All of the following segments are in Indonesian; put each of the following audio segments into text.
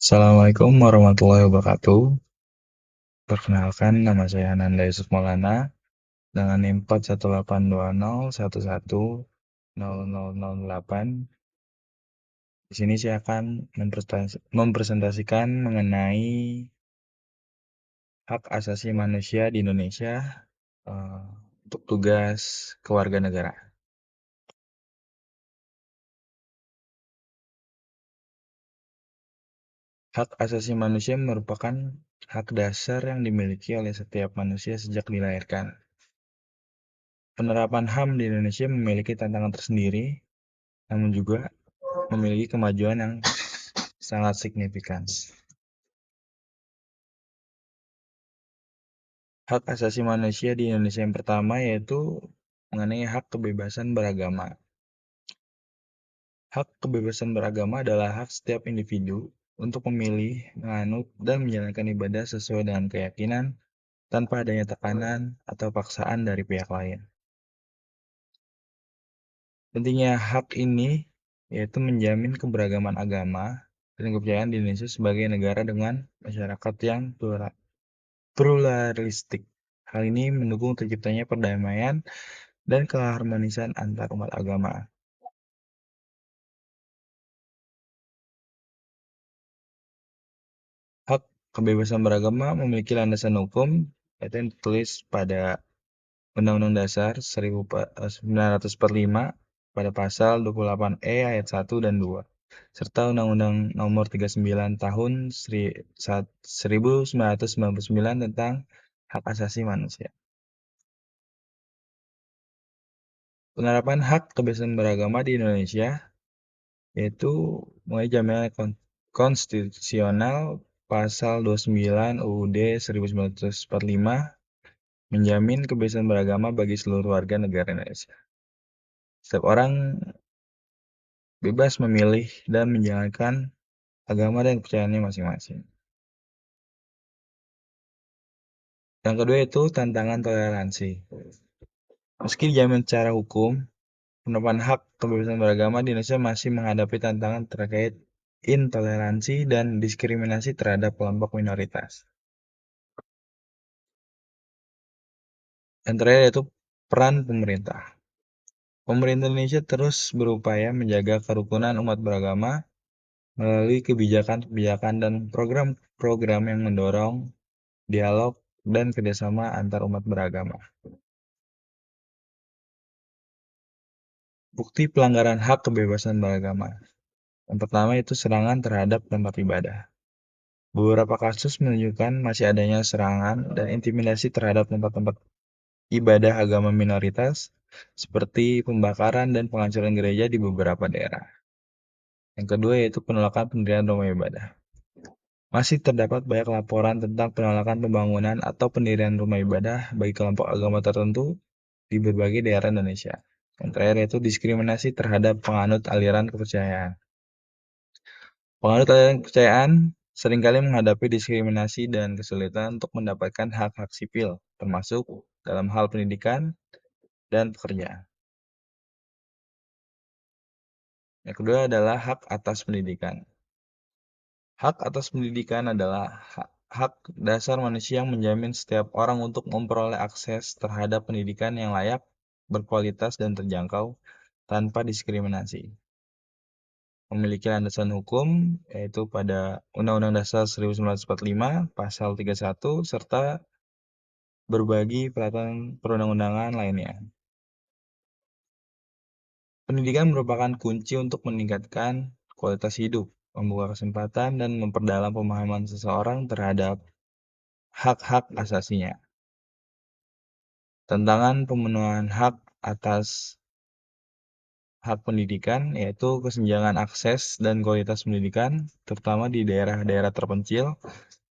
Assalamualaikum warahmatullahi wabarakatuh. Perkenalkan, nama saya Ananda Yusuf Maulana dengan NIM 4182011000008. Di sini saya akan mempresentasikan mengenai hak asasi manusia di Indonesia eh, untuk tugas kewarganegaraan. Hak asasi manusia merupakan hak dasar yang dimiliki oleh setiap manusia sejak dilahirkan. Penerapan HAM di Indonesia memiliki tantangan tersendiri, namun juga memiliki kemajuan yang sangat signifikan. Hak asasi manusia di Indonesia yang pertama yaitu mengenai hak kebebasan beragama. Hak kebebasan beragama adalah hak setiap individu untuk memilih, menganut, dan menjalankan ibadah sesuai dengan keyakinan tanpa adanya tekanan atau paksaan dari pihak lain. Pentingnya hak ini yaitu menjamin keberagaman agama dan kepercayaan di Indonesia sebagai negara dengan masyarakat yang pluralistik. Hal ini mendukung terciptanya perdamaian dan keharmonisan antar umat agama. Hak kebebasan beragama memiliki landasan hukum, yaitu yang ditulis pada Undang-Undang Dasar 1945 pada pasal 28E ayat 1 dan 2, serta Undang-Undang Nomor 39 Tahun 1999 tentang Hak Asasi Manusia. Penerapan hak kebebasan beragama di Indonesia yaitu mulai jaminan konstitusional pasal 29 UUD 1945 menjamin kebebasan beragama bagi seluruh warga negara Indonesia. Setiap orang bebas memilih dan menjalankan agama dan kepercayaannya masing-masing. Yang kedua itu tantangan toleransi. Meski dijamin secara hukum, penerapan hak kebebasan beragama di Indonesia masih menghadapi tantangan terkait intoleransi dan diskriminasi terhadap kelompok minoritas. Yang terakhir yaitu peran pemerintah. Pemerintah Indonesia terus berupaya menjaga kerukunan umat beragama melalui kebijakan-kebijakan dan program-program yang mendorong dialog dan kerjasama antar umat beragama. Bukti pelanggaran hak kebebasan beragama. Yang pertama itu serangan terhadap tempat ibadah. Beberapa kasus menunjukkan masih adanya serangan dan intimidasi terhadap tempat-tempat ibadah agama minoritas, seperti pembakaran dan penghancuran gereja di beberapa daerah. Yang kedua yaitu penolakan pendirian rumah ibadah. Masih terdapat banyak laporan tentang penolakan pembangunan atau pendirian rumah ibadah bagi kelompok agama tertentu di berbagai daerah Indonesia. Yang terakhir yaitu diskriminasi terhadap penganut aliran kepercayaan. Penganut aliran kepercayaan seringkali menghadapi diskriminasi dan kesulitan untuk mendapatkan hak-hak sipil, termasuk dalam hal pendidikan dan pekerjaan. Yang kedua adalah hak atas pendidikan. Hak atas pendidikan adalah hak dasar manusia yang menjamin setiap orang untuk memperoleh akses terhadap pendidikan yang layak, berkualitas, dan terjangkau tanpa diskriminasi. Memiliki landasan hukum, yaitu pada Undang-Undang Dasar 1945, Pasal 31, serta berbagi peraturan perundang-undangan lainnya. Pendidikan merupakan kunci untuk meningkatkan kualitas hidup, membuka kesempatan, dan memperdalam pemahaman seseorang terhadap hak-hak asasinya. Tantangan pemenuhan hak atas hak pendidikan yaitu kesenjangan akses dan kualitas pendidikan, terutama di daerah-daerah terpencil,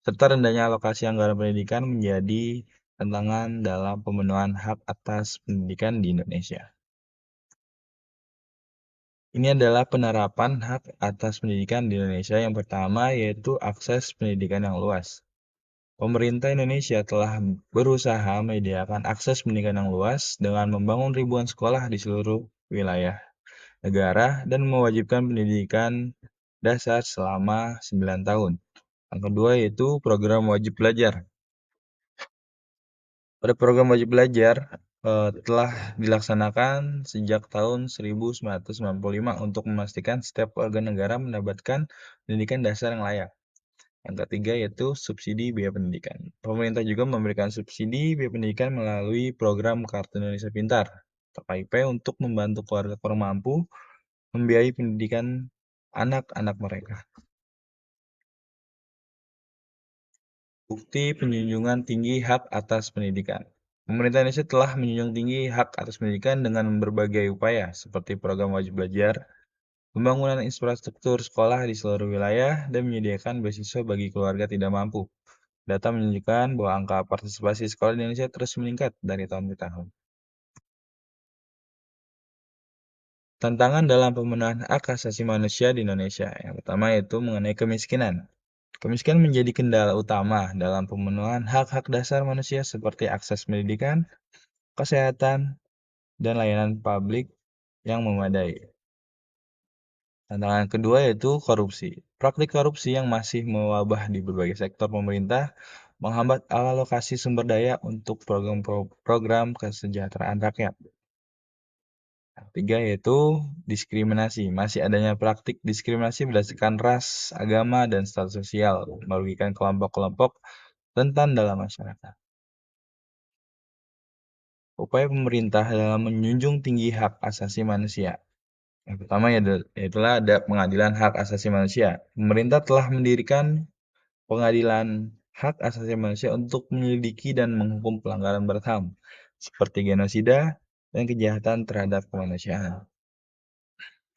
serta rendahnya alokasi anggaran pendidikan menjadi tantangan dalam pemenuhan hak atas pendidikan di Indonesia. Ini adalah penerapan hak atas pendidikan di Indonesia yang pertama yaitu akses pendidikan yang luas. Pemerintah Indonesia telah berusaha menyediakan akses pendidikan yang luas dengan membangun ribuan sekolah di seluruh wilayah negara dan mewajibkan pendidikan dasar selama 9 tahun. Yang kedua yaitu program wajib belajar. Pada program wajib belajar telah dilaksanakan sejak tahun 1995 untuk memastikan setiap warga negara mendapatkan pendidikan dasar yang layak. Yang ketiga yaitu subsidi biaya pendidikan. Pemerintah juga memberikan subsidi biaya pendidikan melalui program Kartu Indonesia Pintar atau KIP untuk membantu keluarga kurang mampu membiayai pendidikan anak-anak mereka. Bukti penjunjungan tinggi hak atas pendidikan. Pemerintah Indonesia telah menjunjung tinggi hak atas pendidikan dengan berbagai upaya, seperti program wajib belajar, pembangunan infrastruktur sekolah di seluruh wilayah, dan menyediakan beasiswa bagi keluarga tidak mampu. Data menunjukkan bahwa angka partisipasi sekolah di Indonesia terus meningkat dari tahun ke tahun. Tantangan dalam pemenuhan hak asasi manusia di Indonesia. Yang pertama yaitu mengenai kemiskinan. Kemiskinan menjadi kendala utama dalam pemenuhan hak-hak dasar manusia seperti akses pendidikan, kesehatan, dan layanan publik yang memadai. Tantangan kedua yaitu korupsi. Praktik korupsi yang masih mewabah di berbagai sektor pemerintah menghambat alokasi sumber daya untuk program kesejahteraan rakyat. Yang ketiga yaitu diskriminasi. Masih adanya praktik diskriminasi berdasarkan ras, agama, dan status sosial, merugikan kelompok-kelompok rentan dalam masyarakat. Upaya pemerintah dalam menjunjung tinggi hak asasi manusia. Yang pertama yaitulah ada pengadilan hak asasi manusia. Pemerintah telah mendirikan pengadilan hak asasi manusia untuk menyelidiki dan menghukum pelanggaran berat HAM, seperti genosida dan kejahatan terhadap kemanusiaan.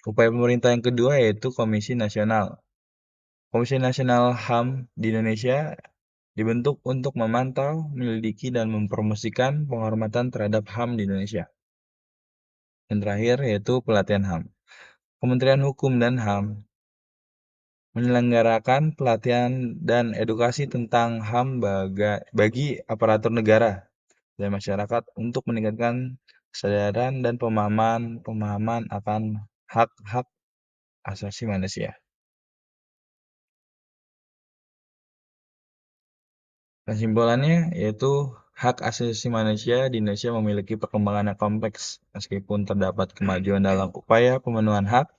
Upaya pemerintah yang kedua yaitu Komisi Nasional. Komisi Nasional HAM di Indonesia dibentuk untuk memantau, menyelidiki, dan mempromosikan penghormatan terhadap HAM di Indonesia. Yang terakhir yaitu pelatihan HAM. Kementerian Hukum dan HAM menyelenggarakan pelatihan dan edukasi tentang HAM bagi aparatur negara dan masyarakat untuk meningkatkan kesadaran dan pemahaman akan hak-hak asasi manusia. Kesimpulannya yaitu hak asasi manusia di Indonesia memiliki perkembangan yang kompleks. Meskipun terdapat kemajuan dalam upaya pemenuhan hak,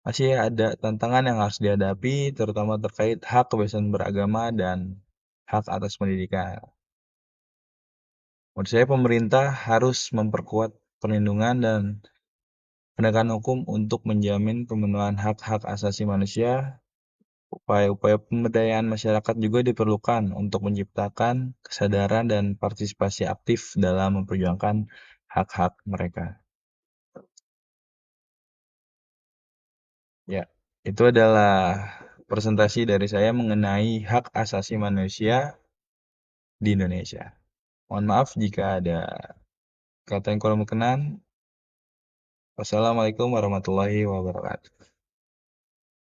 masih ada tantangan yang harus dihadapi, terutama terkait hak kebebasan beragama dan hak atas pendidikan. Menurut saya pemerintah harus memperkuat perlindungan dan penegakan hukum untuk menjamin pemenuhan hak-hak asasi manusia. Upaya-upaya pemberdayaan masyarakat juga diperlukan untuk menciptakan kesadaran dan partisipasi aktif dalam memperjuangkan hak-hak mereka. Ya, itu adalah presentasi dari saya mengenai hak asasi manusia di Indonesia. Mohon maaf jika ada kata yang kurang berkenan. Wassalamualaikum warahmatullahi wabarakatuh.